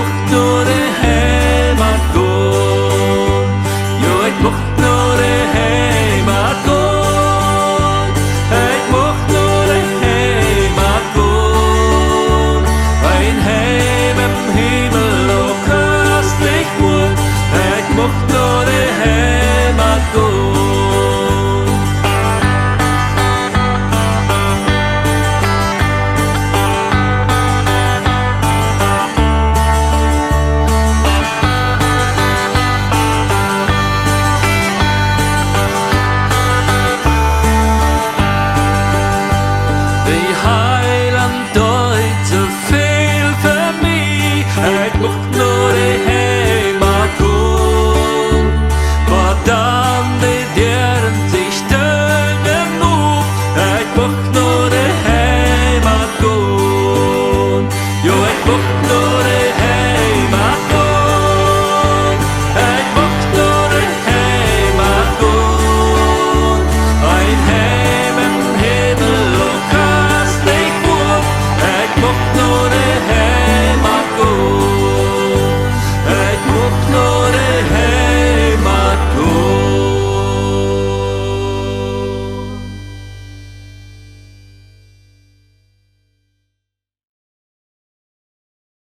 mocht naar de heimat gaan. Jo, ik mocht naar de heimat gaan. Ik mocht naar de heimat gaan. Ein Heim im Himmel, oh köstlich wohnt. Ik mocht naar de heimat gaan. Die Heiland deut so viel für mich. Ik mocht naar de heimat gaan. Maar dan die deren zich steunen op. Ik mocht naar de heimat gaan. Jo, ik mocht naar de heimat